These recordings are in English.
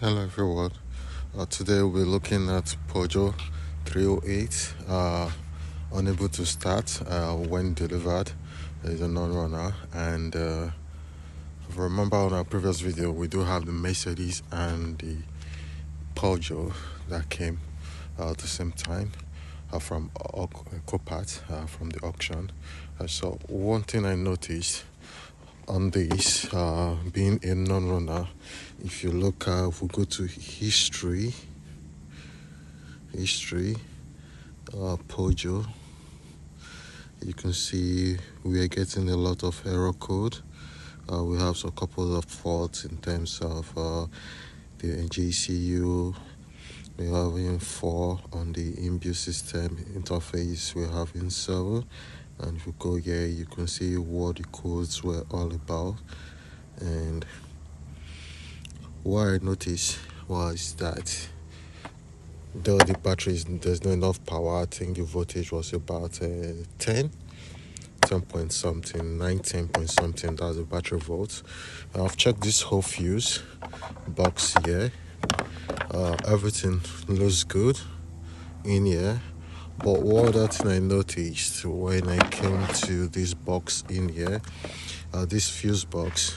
Hello everyone. Today we'll be looking at Peugeot 308. Unable to start when delivered. It's a non-runner, and remember on our previous video we do have the Mercedes and the Peugeot that came at the same time from Copat from the auction. So one thing I noticed on this being a non-runner, if you look if we go to history Peugeot, you can see we are getting a lot of error code. We have a couple of faults in terms of the NGCU. We have in 4 on the inbuilt system interface. We have in 7, and if you go here you can see what the codes were all about. And what I noticed was that though the batteries, there's not enough power. I think the voltage was about 10 point something, 10 point something. That's the battery volts. I've checked this whole fuse box here. Everything looks good in here, but one other thing I noticed when I came to this box in here, this fuse box,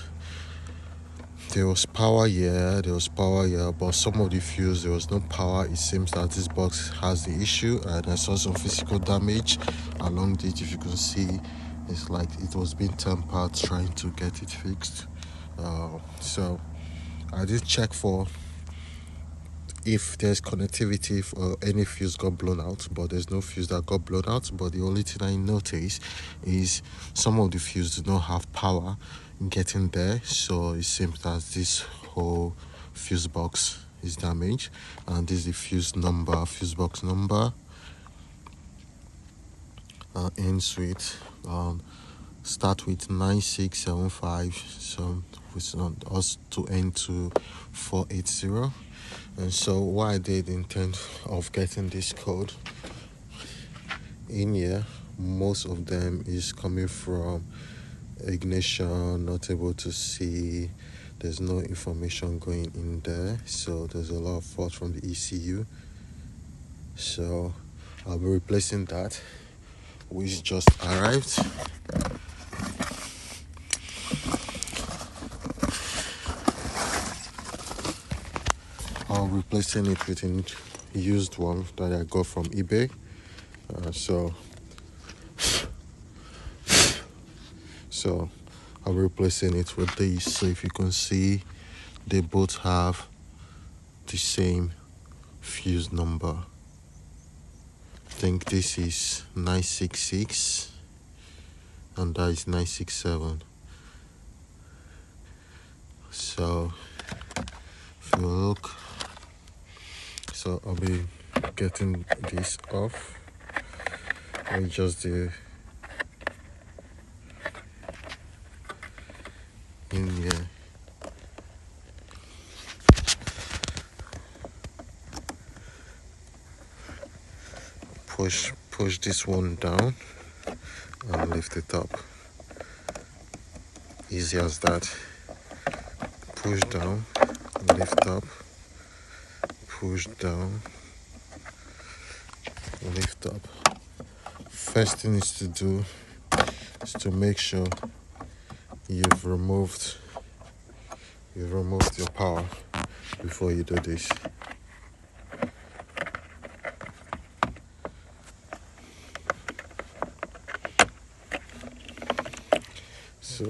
there was power here, but some of the fuse there was no power. It seems that this box has the issue, and I saw some physical damage along it. If you can see, it's like it was being tempered trying to get it fixed. So I did check for if there's connectivity or any fuse got blown out, but there's no fuse that got blown out. But the only thing I noticed is some of the fuse do not have power getting there, so it seems that this whole fuse box is damaged. And this is the fuse box number, ends with start with 9675, so it's not us to end to 480. And so what I did in terms of getting this code in here, most of them is coming from ignition, not able to see, there's no information going in there, so there's a lot of fault from the ECU. So I'll be replacing that, which just arrived. I'm replacing it with a used one that I got from eBay. So I'm replacing it with these. So if you can see, they both have the same fuse number. I think this is 966 and that is 967. So if you look, so I'll be getting this off. I just do in here. Push this one down and lift it up. Easy as that. Push down, lift up, push down, lift up. First thing is to do is to make sure you've removed your power before you do this. So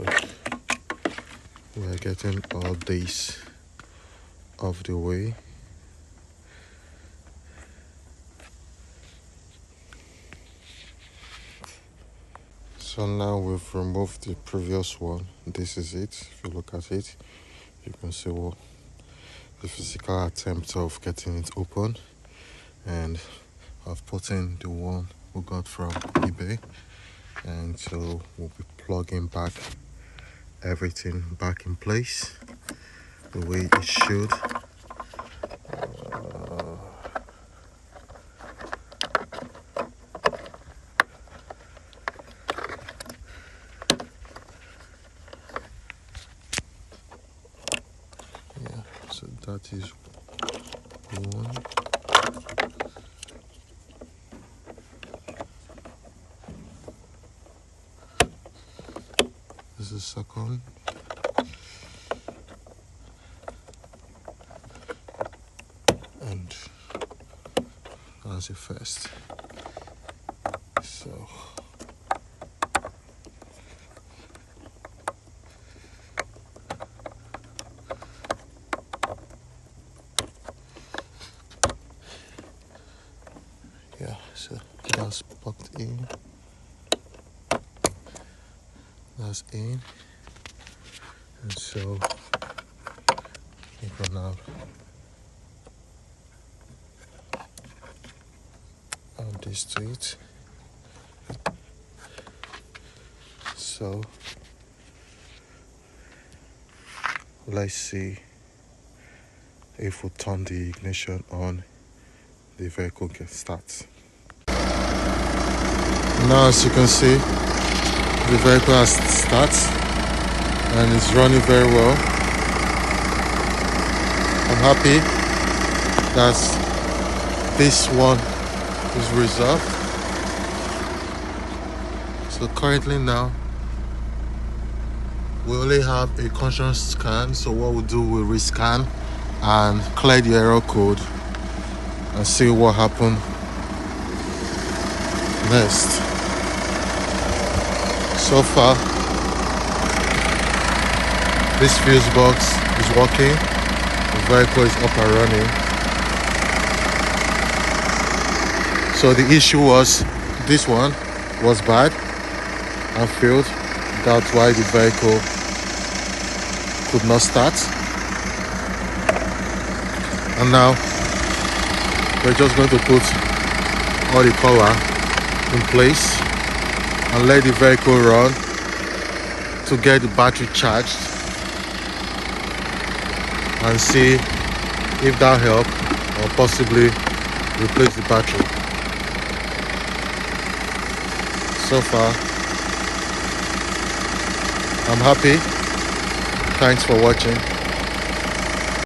we are getting all this off the way. So now we've removed the previous one. This is it. If you look at it, you can see what the physical attempt of getting it open, and I've put in the one we got from eBay, and so we'll be plugging back everything back in place the way it should. So that is One. This is second. And that's the first. So yeah, so that's plugged in. That's in. And so you can now add this to it. So let's see if we turn the ignition on, the vehicle can start. Now as you can see, the vehicle has started and it's running very well. I'm happy that this one is resolved. So currently now we only have a conscious scan, so what we'll do, we'll rescan and clear the error code and see what happened next. So far this fuse box is working, the vehicle is up and running. So the issue was, this one was bad and failed. That's why the vehicle could not start. And now we're just going to put all the color in place and let the vehicle run to get the battery charged and see if that helps, or possibly replace the battery. So far I'm happy. Thanks for watching.